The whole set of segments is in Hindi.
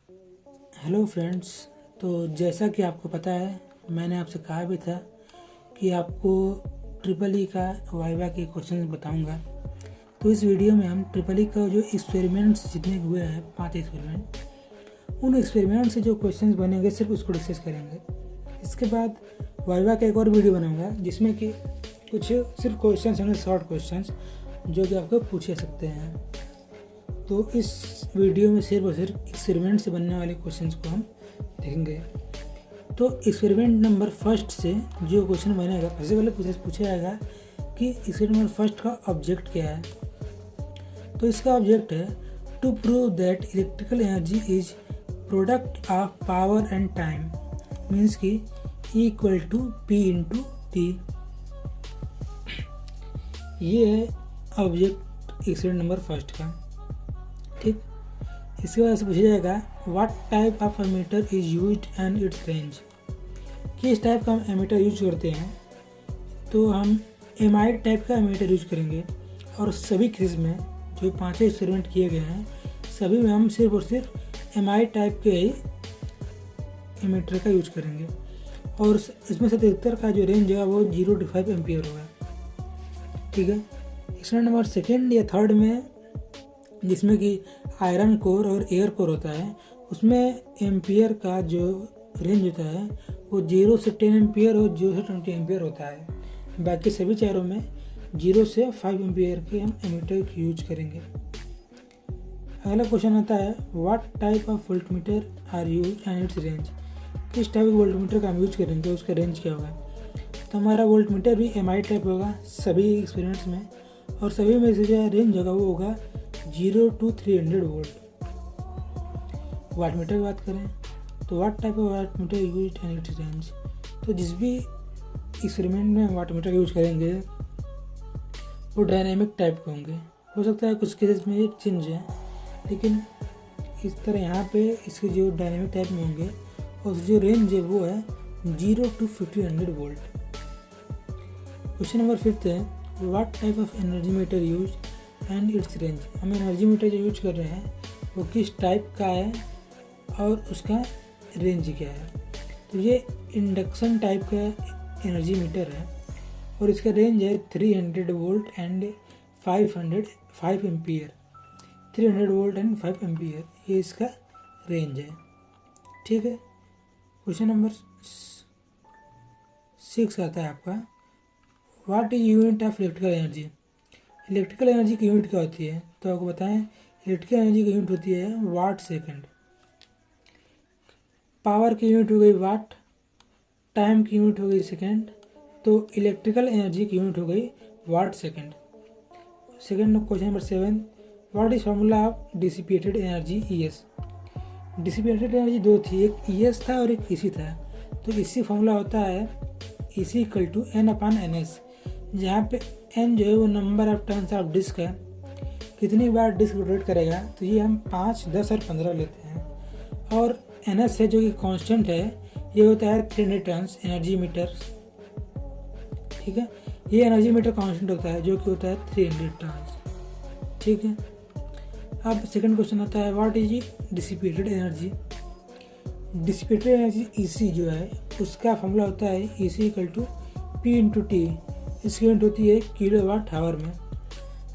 Hello friends. तो जैसा कि आपको पता है, मैंने आपसे कहा भी था कि आपको ट्रिपल ई का वाइवा के क्वेश्चन बताऊंगा। तो इस वीडियो में हम ट्रिपल ई का जो एक्सपेरिमेंट्स जितने हुए हैं 5 एक्सपेरिमेंट, उन एक्सपेरिमेंट से जो क्वेश्चंस बनेंगे सिर्फ उसको डिस्कस करेंगे। इसके बाद वाइवा का एक और वीडियो बनाऊंगा जिसमें कि कुछ सिर्फ क्वेश्चंस होंगे, शॉर्ट क्वेश्चंस जो कि आपको पूछे सकते हैं। तो इस वीडियो में सिर्फ और सिर्फ एक्सपेरिमेंट से बनने वाले क्वेश्चंस को हम देखेंगे। तो एक्सपेरिमेंट नंबर फर्स्ट से जो क्वेश्चन बनेगा, सबसे पहले पूछा जाएगा कि एक्सपेरिमेंट नंबर फर्स्ट का ऑब्जेक्ट क्या है। तो इसका ऑब्जेक्ट है to prove that electrical energy is product of power and time, means कि E equal to P into T. ये है ऑब्जेक्ट एक्सपेरिमेंट नंबर फर्स्ट का। ठीक, इसके बाद से पूछा जाएगा what type of ammeter is used and its range. किस टाइप का हम एमीटर यूज करते हैं। तो हम एमाइड टाइप का एमीटर यूज करेंगे और सभी केस में जो 5 एक्सपेरिमेंट किए गए हैं सभी में हम सिर्फ और सिर्फ एमाइड टाइप के ही एमीटर का यूज करेंगे। और इसमें से अधिकतर का जो रेंज है वो 0 to 5 एम्पियर होगा। ठीक है, एक्सपेरिमेंट नंबर सेकेंड या थर्ड में जिसमें कि आयरन कोर और एयर कोर होता है, उसमें एम्पियर का जो रेंज होता है वो 0 से 10 एम्पियर और 0 से 20 एम्पियर होता है। बाकी सभी चारों में 0 से 5 एम्पियर के हम एमीटर यूज करेंगे। अगला क्वेश्चन आता है what type of voltmeter are use and its range. किस टाइप का वोल्टमीटर का हम यूज करेंगे, उसका रेंज क्या होगा। तो हमारा वोल्टमीटर भी एमआई टाइप होगा सभी एक्सपेरिमेंट्स में, और सभी में से जो रेंज होगा वो होगा 0 to 300 वोल्ट। वाटमीटर की बात करें तो what type of wattmeter use and its range. तो जिस भी एक्सपेरिमेंट में वाटमीटर यूज करेंगे वो डायनेमिक टाइप के होंगे। हो सकता है कुछ केसेस में ये चेंज है, लेकिन इस तरह यहाँ पे इसके जो डायनेमिक टाइप में होंगे और जो रेंज है वो है 0 to 1500 वोल्ट। क्वेश्चन नंबर 5 है what type of energy meter use and its range. हम एनर्जी मीटर जो यूज कर रहे हैं वो किस टाइप का है और उसका रेंज क्या है। तो ये इंडक्शन टाइप का एनर्जी मीटर है और इसका रेंज है 300 volt and 5 ampere. 300 volt and 5 ampere ये इसका रेंज है। ठीक है, क्वेश्चन नंबर 6 आता है आपका what is unit of electrical energy. Electrical energy की यूनिट क्या होती है। तो आपको बताएं इलेक्ट्रिकल एनर्जी की यूनिट होती है वाट सेकंड। पावर की यूनिट हो गई वाट, टाइम की यूनिट हो गई सेकंड, तो इलेक्ट्रिकल एनर्जी की यूनिट हो गई watt second. Second question number 7 what is formula of dissipated energy ES। Dissipated energy दो थी, एक ES था और एक EC था। तो EC फार्मूला होता है EC इक्वल टू N/NS, जहाँ पे N जो है वो number of turns of disc है, कितनी बार डिस्क रोटेट करेगा। तो ये हम 5, 10 और 15 लेते हैं। और NS है जो कि कांस्टेंट है, ये होता है 300 टर्न्स एनर्जी मीटर। ठीक है, ये एनर्जी मीटर कांस्टेंट होता है जो कि होता है 300 टर्न्स। ठीक है, अब सेकंड क्वेश्चन आता है what is dissipated energy. Dissipated energy EC जो है उसका फॉर्मूला होता है EC equal to P into T. इसकी यूनिट होती है किलो वाट आवर में।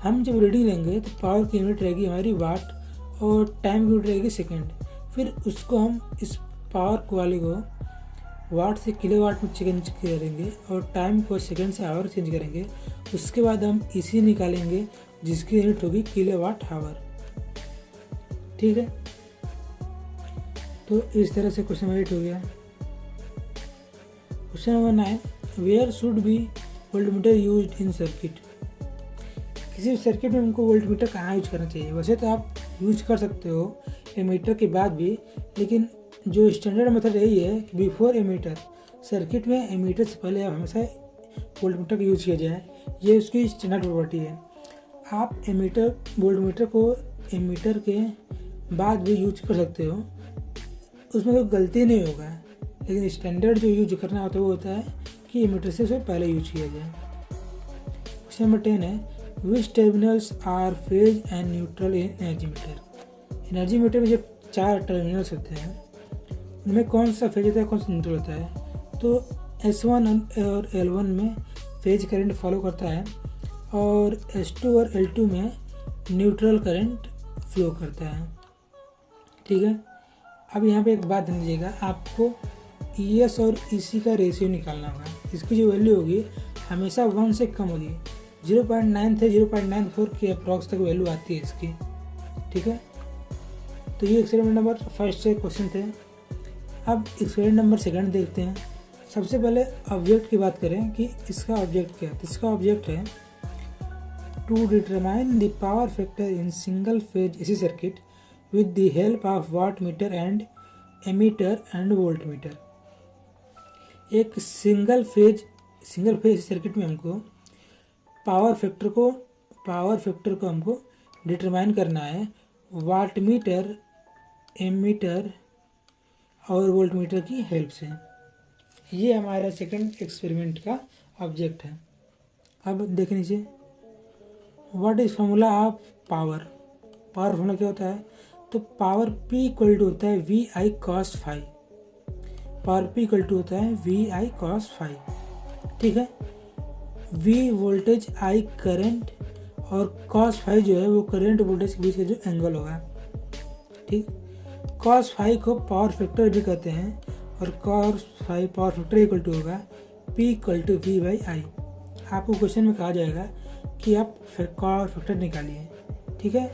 हम जब रीडिंग लेंगे तो पावर की यूनिट रहेगी हमारी वाट और टाइम की यूनिट रहेगी सेकेंड। फिर उसको हम इस पावर वाले को वाट से किलो वाट में चेंज करेंगे और टाइम को सेकेंड से आवर चेंज करेंगे। उसके बाद हम EC निकालेंगे जिसकी यूनिट होगी किलो वाट आवर। ठीक है, तो इस तरह से क्वेश्चन नंबर 8 हो गया। Question number 9 where should be voltmeter used in circuit. किसी भी सर्किट में हमको वोल्टमीटर कहाँ यूज करना चाहिए। वैसे तो आप यूज कर सकते हो एमीटर के बाद भी, लेकिन जो स्टैंडर्ड मेथड यही है कि बिफोर एमीटर, सर्किट में एमीटर से पहले आप हमेशा वोल्टमीटर का यूज किया जाए। ये उसकी स्टैंडर्ड प्रॉपर्टी है। आप वोल्टमीटर को एमीटर के बाद भी यूज कर सकते हो, उसमें कोई गलती नहीं होगा। लेकिन स्टैंडर्ड जो यूज करना होता है वो होता है कि एमीटर से पहले यूज किया जाए। क्वेश्चन नंबर 10 है which terminals are phase and neutral in energy meter. Energy meter में जब 4 टर्मिनल्स होते हैं, उनमें कौन सा फेज होता है, कौन सा न्यूट्रल होता है। तो S1 और L1 में फेज करंट फॉलो करता है और S2 और L2 में न्यूट्रल करंट फ्लो करता है। ठीक है, अब यहाँ पे एक बात ध्यान दीजिएगा, आपको ES और EC का रेशियो निकालना होगा। इसकी जो वैल्यू होगी हमेशा 1 से कम होगी। 0.9 से 0.94 के अप्रॉक्स तक वैल्यू आती है इसकी। ठीक है, तो ये एक्सपेरिमेंट नंबर फर्स्ट से क्वेश्चन थे। अब एक्सपेरिमेंट नंबर सेकंड देखते हैं। सबसे पहले ऑब्जेक्ट की बात करें कि इसका ऑब्जेक्ट क्या है। तो इसका ऑब्जेक्ट है to determine the power factor in single phase AC circuit with the help of watt meter and ammeter and volt meter. एक सिंगल फेज सर्किट में हमको पावर फैक्टर को हमको डिटरमाइन करना है वाट मीटर, एमीटर और वोल्ट मीटर की हेल्प से। ये हमारा सेकंड एक्सपेरिमेंट का ऑब्जेक्ट है। अब देख लीजिए, what is formula of power. Power formula क्या होता है, तो पावर P इक्वल टू होता है VI cos phi। Power P equal to होता है VI cos phi। ठीक है, V वोल्टेज, I करंट और cos phi जो है वो करंट वोल्टेज के बीच का जो एंगल होगा। ठीक, cos phi को पावर फैक्टर भी कहते हैं और cos phi power factor equal to होगा P इक्वल टू V/I। आपको क्वेश्चन में कहा जाएगा कि आप पावर फैक्टर निकालिए। ठीक है,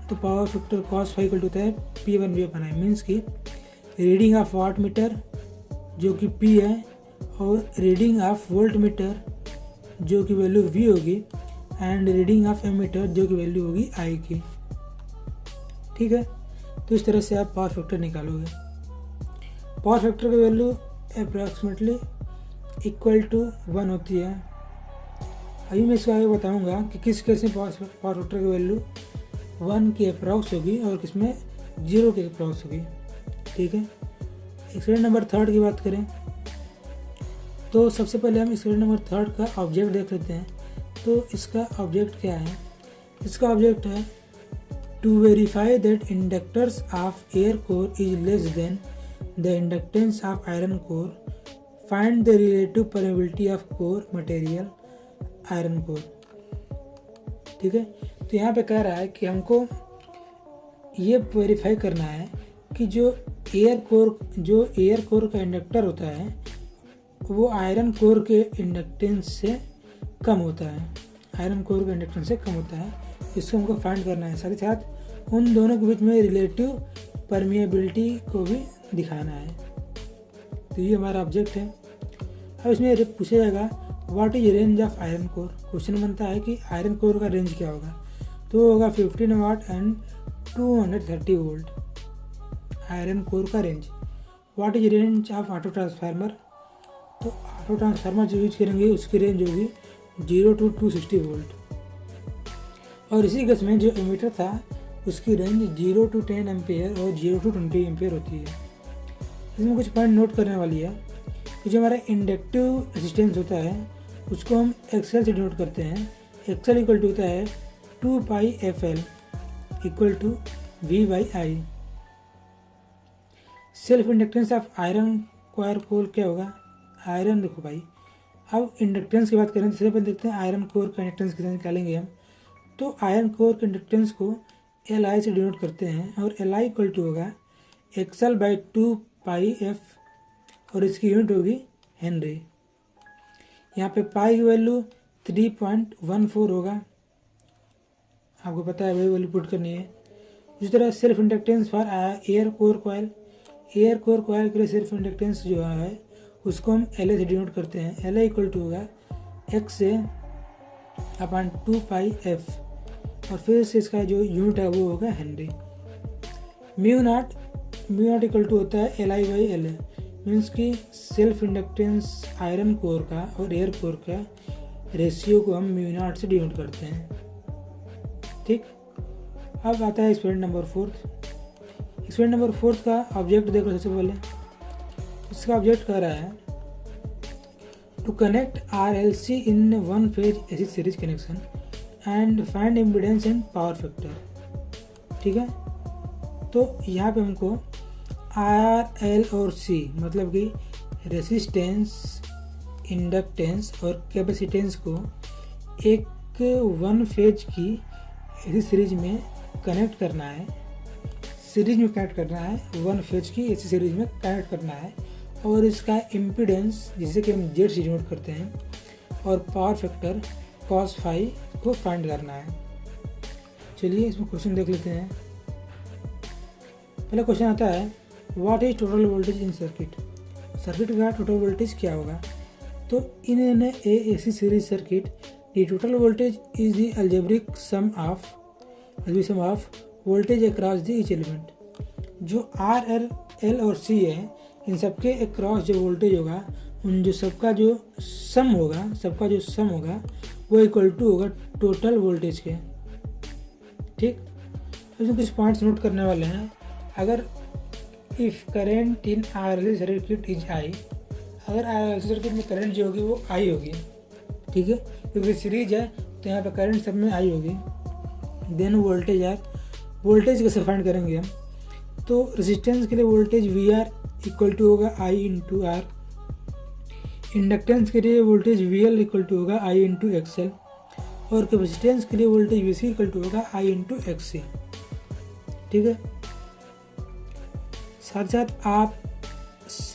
तो power factor cos phi equal to होता है P/V/I, मीन्स कि रीडिंग ऑफ वाट मीटर जो कि P है और रीडिंग ऑफ वोल्ट मीटर जो कि वैल्यू V होगी एंड रीडिंग ऑफ एमीटर जो कि वैल्यू होगी I की। ठीक है, तो इस तरह से आप पावर फैक्टर निकालोगे। पावर फैक्टर की वैल्यू अप्रॉक्सीमेटली इक्वल टू 1 होती है। अभी मैं इसको आगे बताऊंगा कि किस केस में पावर फैक्टर की वैल्यू 1 के अप्रॉक्स होगी और किस में 0 के अप्रॉक्स होगी। ठीक है, एक्सपेरिमेंट नंबर थर्ड की बात करें तो सबसे पहले हम एक्सपेरिमेंट नंबर थर्ड का ऑब्जेक्ट देख लेते हैं। तो इसका ऑब्जेक्ट क्या है, इसका ऑब्जेक्ट है to verify that inductors of air core is less than the inductance of iron core, find the relative permeability of core material iron core. ठीक है, तो यहाँ पे कह रहा है कि हमको ये वेरीफाई करना है कि जो एयर कोर का इंडक्टर होता है वो आयरन कोर के इंडक्टेंस से कम होता है, आयरन कोर के इंडक्टेंस से कम होता है। इसको हमको फाइंड करना है, साथ ही साथ उन दोनों के बीच में रिलेटिव परमिएबिलिटी को भी दिखाना है। तो ये हमारा ऑब्जेक्ट है। अब इसमें पूछा जाएगा what is range of iron core. Question बनता है कि आयरन कोर का रेंज क्या होगा, तो होगा 15 वाट एंड 230 वोल्ट आयरन कोर का range. What is range of auto transformer, तो ऑटो ट्रांसफार्मर जो यूज करेंगे उसकी रेंज होगी 0 to 260 वोल्ट। और इसी केस में जो एमीटर था उसकी रेंज 0 to 10 एम्पेयर और 0 to 20 एम्पेयर होती है। इसमें कुछ पॉइंट नोट करने वाली है कि जो हमारा इंडक्टिव रेजिस्टेंस होता है उसको हम एक्सएल से डिनोट करते हैं। एक्सएल इक्वल टू होता है 2πfl equal to V/I। Self inductance of iron core core क्या होगा, आयरन देखो भाई, अब इंडक्टेंस की बात करें तो सबसे पहले देखते हैं आयरन कोर का इंडक्टेंस कितना निकालेंगे हम। तो आयरन कोर के इंडक्टेंस को Li से डिनोट करते हैं और Li इक्वल टू होगा XL/2πf और इसकी यूनिट होगी हेनरी। यहाँ पे पाई की वैल्यू 3.14 होगा, आपको पता है वही वैल्यू पुट करनी है। इसी तरह self inductance for air core coil, air core coil के लिए सेल्फ इंडक्टेंस जो है उसको हम La से डिनोट करते हैं। La इक्वल टू होगा XA/2πf और फिर से इसका जो यूनिट है वो होगा henry. Mu naught equal to होता है Li/La, मीन्स कि सेल्फ इंडक्टेंस आयरन कोर का और एयर कोर का रेशियो को हम म्यू नॉट से डिनोट करते हैं। ठीक, अब आता है experiment number fourth. Experiment number fourth का ऑब्जेक्ट देखो। सबसे पहले इसका ऑब्जेक्ट कह रहा है to connect RLC in one phase AC series connection and find impedance and power factor. ठीक है, तो यहाँ पे हमको आर, एल और सी मतलब कि रेसिस्टेंस, इंडक्टेंस और कैपेसिटेंस को एक वन फेज की ऐसी सीरीज में कनेक्ट करना है, वन फेज की ऐसी सीरीज में कनेक्ट करना है और इसका इम्पीडेंस जिसे कि हम जेड से डिनोट करते हैं और पावर फैक्टर cos फाई को फाइंड करना है। चलिए इसमें क्वेश्चन देख लेते हैं। पहला क्वेश्चन आता है what is total voltage in circuit. Circuit का टोटल वोल्टेज क्या होगा। तो in a AC series circuit the total voltage is the algebraic sum of voltage across the each element. जो आर, एल और सी है इन सबके अक्रॉस जो वोल्टेज होगा उन जो सबका जो सम होगा वो इक्वल टू होगा टोटल वोल्टेज के। ठीक, इसमें कुछ पॉइंट्स नोट करने वाले हैं। अगर if current in RLC circuit is I, अगर आरएलसी सर्किट में करंट जो होगी वो आई होगी, ठीक है, क्योंकि सीरीज है तो यहाँ पे करंट सब में आई होगी। देन वोल्टेज कैसे फाइंड करेंगे हम। तो रेजिस्टेंस के लिए voltage V R equal to होगा आई इंटू आर। इंडक्टेंस के लिए voltage V L equal to होगा आई इंटू एक्स एल और कैपेसिटेंस के लिए voltage V C equal to होगा आई इंटू एक्स सी। ठीक है, साथ साथ आप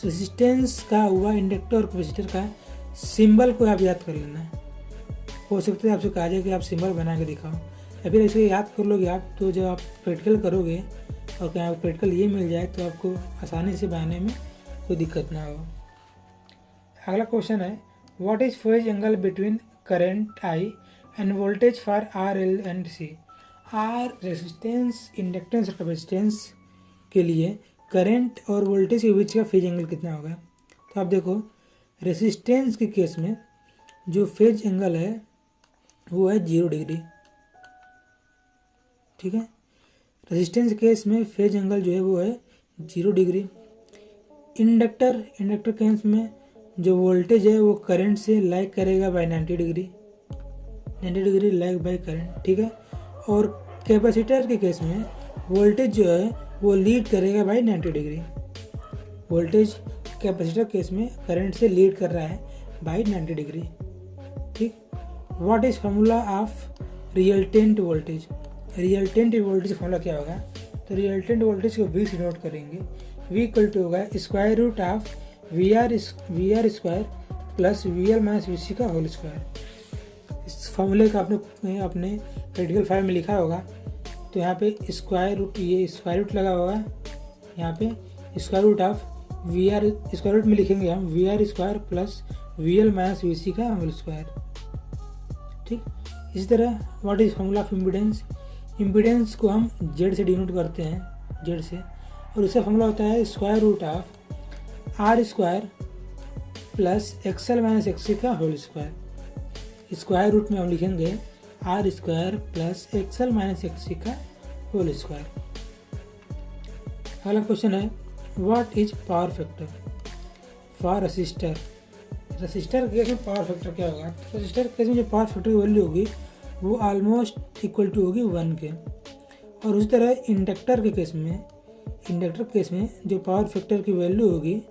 रेजिस्टेंस का हुआ, इंडक्टर और कैपेसिटर का सिंबल को आप याद कर लेना है। हो सकता है आपसे कहा जाए कि आप सिंबल बना के दिखाओ या फिर ऐसे याद कर लोगे आप, तो जब आप प्रैक्टिकल करोगे और कहीं आपको प्रैक्टिकल ये मिल जाए तो आपको आसानी से बनाने में कोई दिक्कत ना हो। अगला क्वेश्चन है what is phase angle between current I and voltage for R, L and C. R resistance, inductance और कैपेसिटेंस के लिए करंट और वोल्टेज के बीच का फेज एंगल कितना होगा। तो आप देखो रेजिस्टेंस के केस में जो फेज एंगल है वो है 0 डिग्री। ठीक है, रेजिस्टेंस के केस में फेज एंगल जो है वो है 0 डिग्री। इंडक्टर केस में जो वोल्टेज है वो करंट से लैग करेगा by 90 degree lag by current. ठीक है, और कैपेसिटर के केस में वोल्टेज जो है वो लीड करेगा by 90 degree. Voltage capacitor case में करंट से लीड कर रहा है बाय 90 डिग्री। ठीक, what is formula of resultant voltage. Resultant voltage formula क्या होगा। तो रिजल्टेंट वोल्टेज को V से नोट करेंगे। V इक्वल टू होगा square root of V R square plus V L minus V C का होल स्क्वायर। इस फार्मूले का आपने अपने प्रैक्टिकल फाइल में लिखा होगा। तो यहाँ पे स्क्वायर रूट, ये स्क्वायर रूट लगा होगा, यहाँ पे square root of V R, square root में लिखेंगे हम V R square plus V L minus V C का होल स्क्वायर। ठीक, इसी तरह what is formula of impedance. Impedance को हम जेड से डिनोट करते हैं, जेड से, और उसका फार्मूला होता है square root of R square plus XL minus X C का होल स्क्वायर। स्क्वायर रूट में हम लिखेंगे R square plus XL minus X C का होल स्क्वायर। अगला क्वेश्चन है what is power factor for resistor. Resistor case में पावर फैक्टर क्या होगा। रजिस्टर केस में जो पावर फैक्टर की वैल्यू होगी वो ऑलमोस्ट इक्वल टू होगी 1 के। और उसी तरह इंडक्टर केस में जो पावर फैक्टर की वैल्यू होगी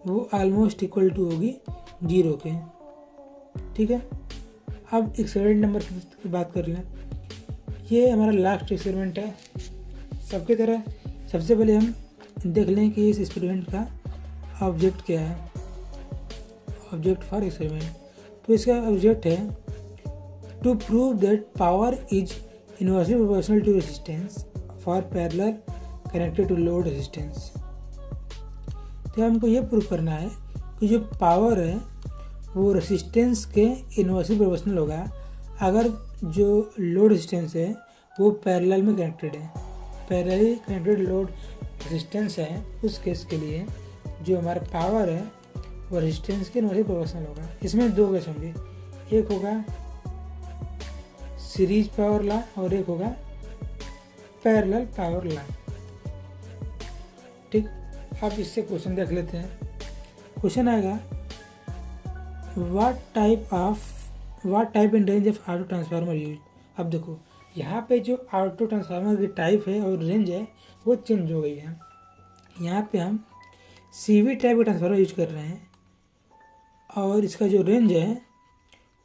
वो ऑलमोस्ट इक्वल टू होगी 0 के। ठीक है, अब एक्सपेरिमेंट नंबर 5 की बात कर लें। ये हमारा लास्ट एक्सपेरिमेंट है। सबकी तरह सबसे पहले हम देख लें कि इस एक्सपेरिमेंट का ऑब्जेक्ट क्या है, ऑब्जेक्ट फॉर एक्सपेरिमेंट। तो इसका ऑब्जेक्ट है to prove that power is inversely proportional to resistance for parallel connected to load resistance. तो हमको ये प्रूव करना है कि जो पावर है वो रेजिस्टेंस के इनवर्सली प्रोपोर्शनल होगा अगर जो लोड रेजिस्टेंस है वो पैरेलल में कनेक्टेड है। पैरेलली कनेक्टेड लोड रेजिस्टेंस है, उस केस के लिए जो हमारा पावर है वो रेजिस्टेंस के इनवर्सली प्रोपोर्शनल होगा। इसमें 2 केस होंगे, एक होगा सीरीज पावर लॉ और एक होगा पैरेलल पावर लॉ। ठीक, अब इससे क्वेश्चन देख लेते हैं। क्वेश्चन आएगा what type and range of auto transformer use. अब देखो यहाँ पे जो ऑटो ट्रांसफार्मर की टाइप है और रेंज है वो चेंज हो गई है। यहाँ पे हम CV टाइप का ट्रांसफार्मर यूज कर रहे हैं और इसका जो रेंज है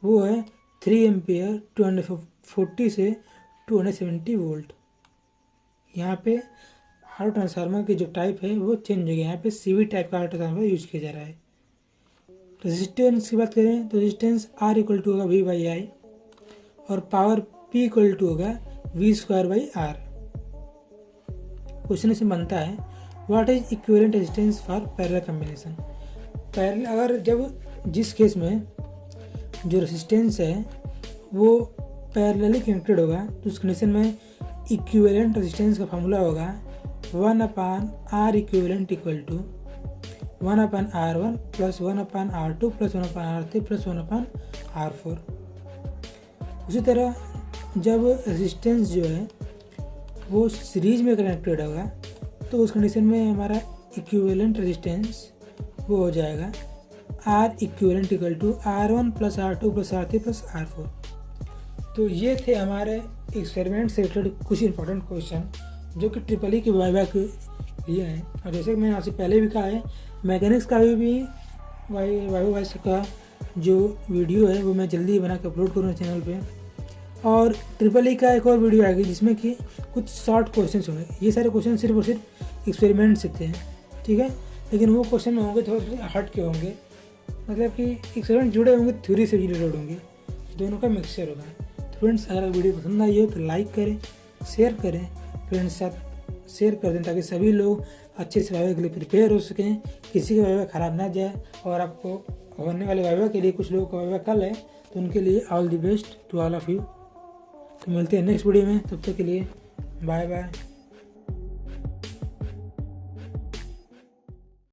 वो है 3 एम्पियर 240 से 270 वोल्ट। यहाँ पे ऑटो ट्रांसफार्मर की जो टाइप है वो चेंज हो गया। यहाँ पे CV टाइप का ऑटो ट्रांसफार्मर यूज किया जा रहा है। रेजिस्टेंस की बात करें तो रेजिस्टेंस R इक्वल टू होगा V/I और पावर P इक्वल टू होगा V²/R। क्वेश्चन इसमें बनता है what is equivalent resistance for parallel combination. Parallel अगर जब जिस केस में जो रेजिस्टेंस है वो पैरेलली कनेक्टेड होगा तो उस कंडीशन में इक्विवेलेंट रेजिस्टेंस का फॉर्मूला होगा 1/R equivalent equal to 1/R1 plus 1/R2 plus 1/R3 plus 1/R4। उसी तरह जब रेजिस्टेंस जो है वो सीरीज में कनेक्टेड होगा तो उस कंडीशन में हमारा इक्विवेलेंट रेजिस्टेंस वो हो जाएगा R equivalent equal to R1 plus R2 plus R3 plus R4। तो ये थे हमारे एक्सपेरिमेंट से रिलेटेड कुछ इंपॉर्टेंट क्वेश्चन जो कि ट्रिपल के वाइवा के लिए हैं। और जैसे कि मैंने आपसे पहले भी कहा है मैकेनिक्स का भी वाइवा का जो वीडियो है वो मैं जल्दी बना के अपलोड करूँगा चैनल पे। और ट्रिपल का एक और वीडियो आएगी जिसमें कि कुछ शॉर्ट क्वेश्चन होंगे। ये सारे क्वेश्चन सिर्फ और सिर्फ एक्सपेरिमेंट से थे, ठीक है, लेकिन वो क्वेश्चन में होंगे थोड़े हट के होंगे, मतलब कि एक्सपेरिमेंट जुड़े होंगे, थ्योरी से रिलेटेड होंगे, दोनों का मिक्सचर होगा। तो फ्रेंड्स अगर वीडियो पसंद आई हो तो लाइक करें, शेयर करें, फ्रेंड्स साथ शेयर कर दें ताकि सभी लोग अच्छे से वाइवा के लिए प्रिपेयर हो सकें, किसी का वाइवा ख़राब ना जाए। और आपको होने वाले वाइवा के लिए कुछ लोगों का वाइवा कल है तो उनके लिए all the best to all of you. तो मिलते हैं नेक्स्ट वीडियो में, तब तक के लिए बाय बाय।